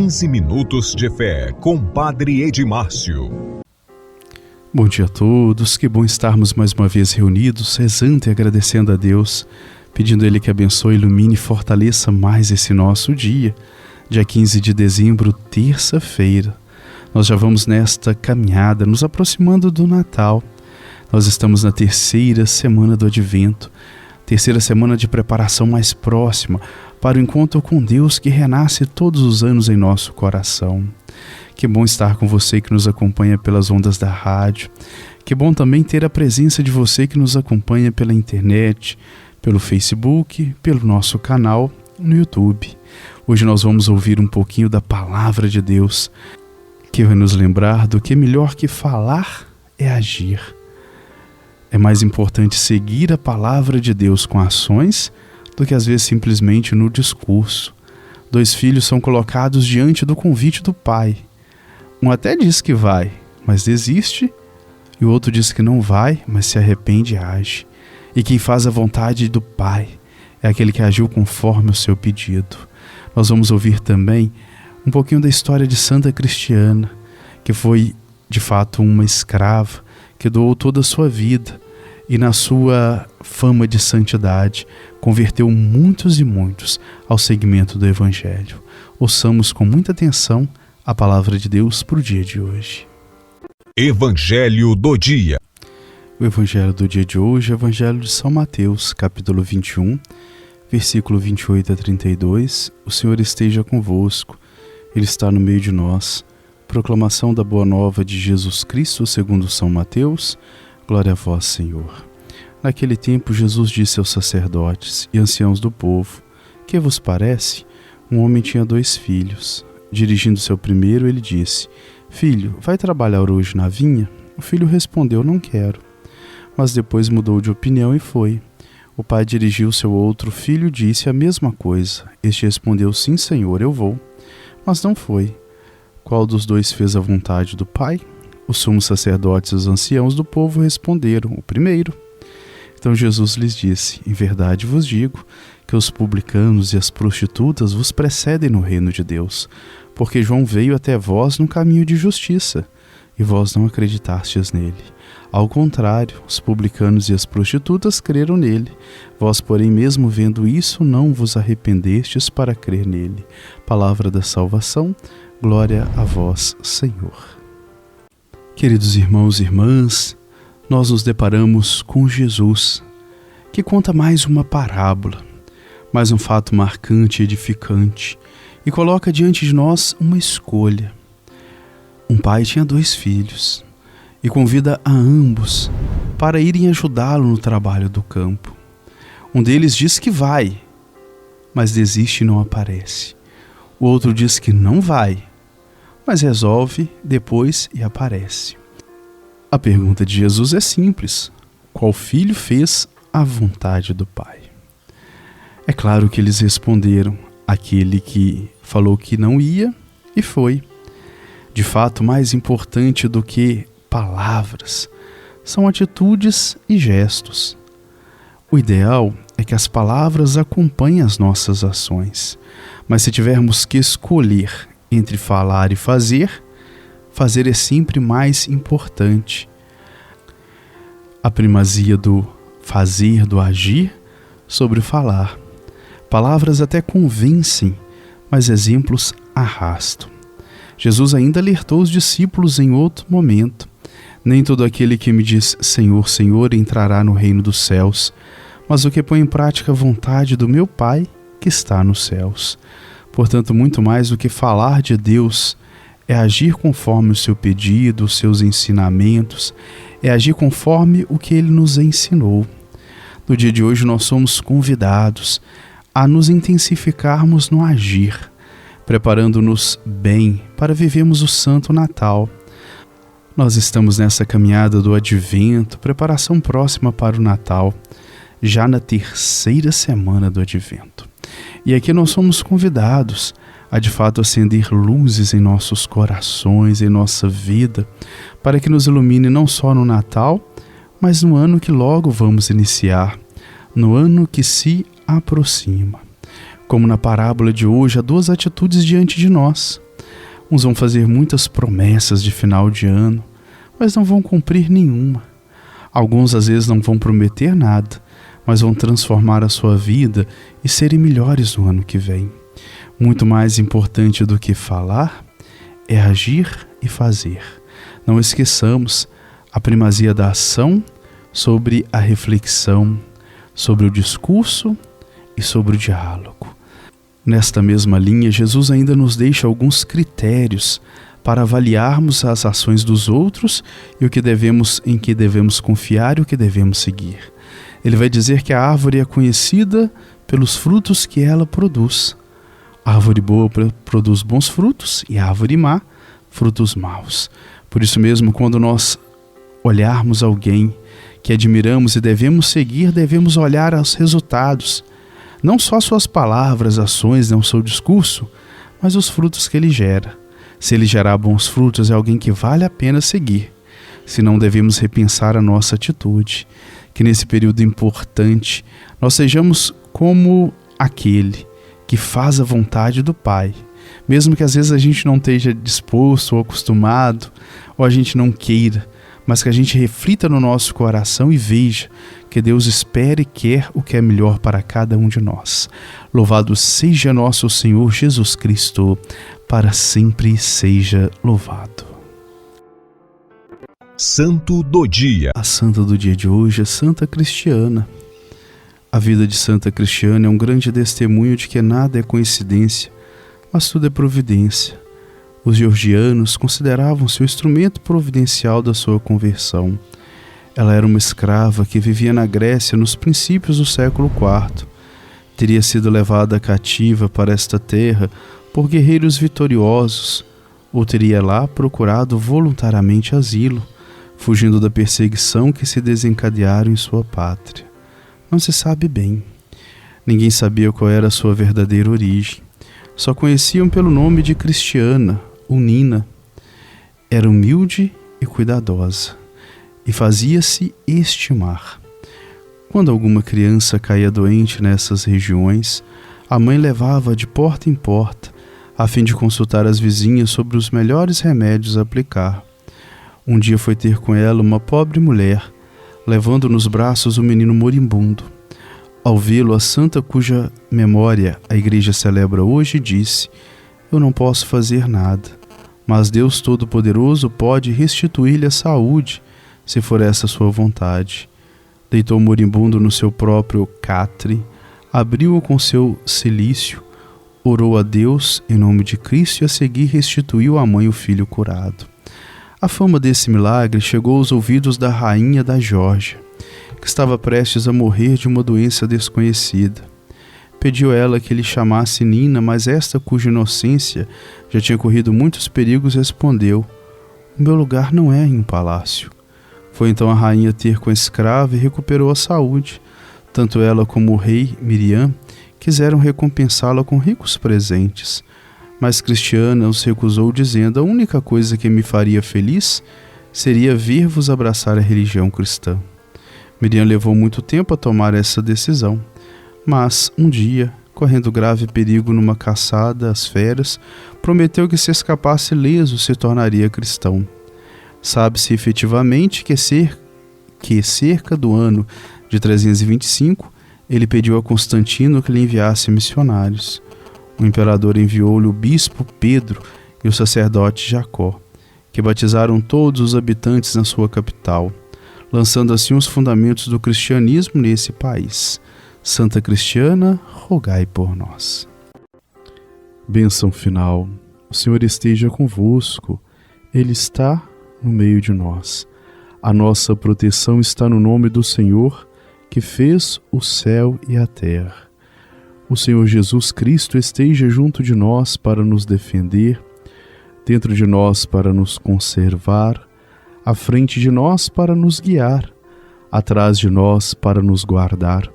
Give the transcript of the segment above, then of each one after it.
15 minutos de fé com Padre Edmárcio. Bom dia a todos, que bom estarmos mais uma vez reunidos, rezando e agradecendo a Deus, pedindo a Ele que abençoe, ilumine e fortaleça mais esse nosso dia. Dia 15 de dezembro, terça-feira. Nós já vamos nesta caminhada, nos aproximando do Natal. Nós estamos na terceira semana do Advento, terceira semana de preparação mais próxima para o encontro com Deus que renasce todos os anos em nosso coração. Que bom estar com você que nos acompanha pelas ondas da rádio. Que bom também ter a presença de você que nos acompanha pela internet, pelo Facebook, pelo nosso canal no YouTube. Hoje nós vamos ouvir um pouquinho da Palavra de Deus, que vai nos lembrar do que melhor que falar é agir. É mais importante seguir a Palavra de Deus com ações do que às vezes simplesmente no discurso. 2 filhos são colocados diante do convite do pai. Um até diz que vai, mas desiste, e o outro diz que não vai, mas se arrepende e age. E quem faz a vontade do pai é aquele que agiu conforme o seu pedido. Nós vamos ouvir também um pouquinho da história de Santa Cristiana, que foi de fato uma escrava, que doou toda a sua vida e na sua fama de santidade converteu muitos e muitos ao segmento do Evangelho. Ouçamos com muita atenção a Palavra de Deus para o dia de hoje. Evangelho do dia. O Evangelho do dia de hoje é o Evangelho de São Mateus, capítulo 21, versículo 28 a 32. O Senhor esteja convosco, Ele está no meio de nós. Proclamação da Boa Nova de Jesus Cristo segundo São Mateus. Glória a vós, Senhor. Naquele tempo Jesus disse aos sacerdotes e anciãos do povo: Que vos parece? Um homem tinha 2 filhos. Dirigindo-se ao primeiro, ele disse: Filho, vai trabalhar hoje na vinha? O filho respondeu: Não quero. Mas depois mudou de opinião e foi. O pai dirigiu-se ao outro filho e disse a mesma coisa. Este respondeu: Sim, Senhor, eu vou. Mas não foi. Qual dos 2 fez a vontade do pai? Os sumos sacerdotes e os anciãos do povo responderam: O primeiro. Então Jesus lhes disse: Em verdade vos digo que os publicanos e as prostitutas vos precedem no reino de Deus, porque João veio até vós no caminho de justiça, e vós não acreditastes nele. Ao contrário, os publicanos e as prostitutas creram nele. Vós, porém, mesmo vendo isso, não vos arrependestes para crer nele. Palavra da salvação, glória a vós, Senhor. Queridos irmãos e irmãs, nós nos deparamos com Jesus, que conta mais uma parábola, mais um fato marcante e edificante, e coloca diante de nós uma escolha. Um pai tinha 2 filhos e convida a ambos para irem ajudá-lo no trabalho do campo. Um deles diz que vai, mas desiste e não aparece. O outro diz que não vai, mas resolve depois e aparece. A pergunta de Jesus é simples: qual filho fez a vontade do Pai? É claro que eles responderam: aquele que falou que não ia e foi. De fato, mais importante do que palavras são atitudes e gestos. O ideal é que as palavras acompanhem as nossas ações, mas se tivermos que escolher entre falar e fazer, fazer é sempre mais importante. A primazia do fazer, do agir, sobre o falar. Palavras até convencem, mas exemplos arrastam. Jesus ainda alertou os discípulos em outro momento: nem todo aquele que me diz Senhor, Senhor entrará no reino dos céus, mas o que põe em prática a vontade do meu Pai que está nos céus. Portanto, muito mais do que falar de Deus, é agir conforme o seu pedido, os seus ensinamentos, é agir conforme o que Ele nos ensinou. No dia de hoje nós somos convidados a nos intensificarmos no agir, preparando-nos bem para vivermos o Santo Natal. Nós estamos nessa caminhada do Advento, preparação próxima para o Natal, já na terceira semana do Advento. E aqui nós somos convidados a de fato acender luzes em nossos corações, em nossa vida, para que nos ilumine não só no Natal, mas no ano que logo vamos iniciar, no ano que se aproxima. Como na parábola de hoje, há 2 atitudes diante de nós. Uns vão fazer muitas promessas de final de ano, mas não vão cumprir nenhuma. Alguns às vezes não vão prometer nada, mas vão transformar a sua vida e serem melhores no ano que vem. Muito mais importante do que falar é agir e fazer. Não esqueçamos a primazia da ação sobre a reflexão, sobre o discurso e sobre o diálogo. Nesta mesma linha, Jesus ainda nos deixa alguns critérios para avaliarmos as ações dos outros e em que devemos confiar e o que devemos seguir. Ele vai dizer que a árvore é conhecida pelos frutos que ela produz. A árvore boa produz bons frutos e a árvore má, frutos maus. Por isso mesmo, quando nós olharmos alguém que admiramos e devemos seguir, devemos olhar aos resultados. Não só suas palavras, ações, não seu discurso, mas os frutos que ele gera. Se ele gerar bons frutos, é alguém que vale a pena seguir. Se não, devemos repensar a nossa atitude. Que nesse período importante, nós sejamos como aquele que faz a vontade do Pai. Mesmo que às vezes a gente não esteja disposto ou acostumado, ou a gente não queira, mas que a gente reflita no nosso coração e veja que Deus espera e quer o que é melhor para cada um de nós. Louvado seja nosso Senhor Jesus Cristo, para sempre seja louvado. Santo do Dia. A santa do dia de hoje é Santa Cristiana. A vida de Santa Cristiana é um grande testemunho de que nada é coincidência, mas tudo é providência. Os georgianos consideravam seu instrumento providencial da sua conversão. Ela era uma escrava que vivia na Grécia nos princípios do século IV. Teria sido levada cativa para esta terra por guerreiros vitoriosos, ou teria lá procurado voluntariamente asilo, fugindo da perseguição que se desencadearam em sua pátria. Não se sabe bem. Ninguém sabia qual era a sua verdadeira origem. Só conheciam pelo nome de Cristiana, ou Nina. Era humilde e cuidadosa, e fazia-se estimar. Quando alguma criança caía doente nessas regiões, a mãe levava de porta em porta, a fim de consultar as vizinhas sobre os melhores remédios a aplicar. Um dia foi ter com ela uma pobre mulher, levando nos braços um menino moribundo. Ao vê-lo, a santa cuja memória a igreja celebra hoje disse: "Eu não posso fazer nada, mas Deus Todo-Poderoso pode restituir-lhe a saúde, se for essa sua vontade." Deitou o moribundo no seu próprio catre, abriu-o com seu cilício, orou a Deus em nome de Cristo e a seguir restituiu à mãe o filho curado. A fama desse milagre chegou aos ouvidos da rainha da Geórgia, que estava prestes a morrer de uma doença desconhecida. Pediu ela que lhe chamasse Nina, mas esta, cuja inocência já tinha corrido muitos perigos, respondeu: "O meu lugar não é em um palácio." Foi então a rainha ter com a escrava e recuperou a saúde. Tanto ela como o rei Miriam quiseram recompensá-la com ricos presentes. Mas Cristiana os recusou, dizendo: "A única coisa que me faria feliz seria ver-vos abraçar a religião cristã." Miriam levou muito tempo a tomar essa decisão, mas um dia, correndo grave perigo numa caçada às feras, prometeu que se escapasse ileso se tornaria cristão. Sabe-se efetivamente que cerca do ano de 325, ele pediu a Constantino que lhe enviasse missionários. O imperador enviou-lhe o bispo Pedro e o sacerdote Jacó, que batizaram todos os habitantes na sua capital, lançando assim os fundamentos do cristianismo nesse país. Santa Cristiana, rogai por nós. Bênção final. O Senhor esteja convosco. Ele está no meio de nós. A nossa proteção está no nome do Senhor, que fez o céu e a terra. O Senhor Jesus Cristo esteja junto de nós para nos defender, dentro de nós para nos conservar, à frente de nós para nos guiar, atrás de nós para nos guardar,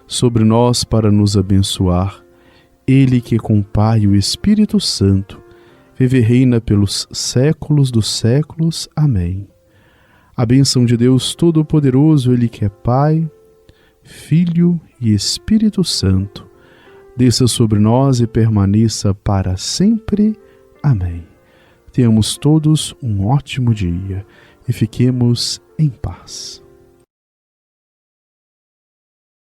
sobre nós para nos abençoar. Ele que com o Pai e o Espírito Santo vive e reina pelos séculos dos séculos. Amém. A bênção de Deus Todo-Poderoso, Ele que é Pai, Filho e Espírito Santo, desça sobre nós e permaneça para sempre. Amém. Tenhamos todos um ótimo dia e fiquemos em paz.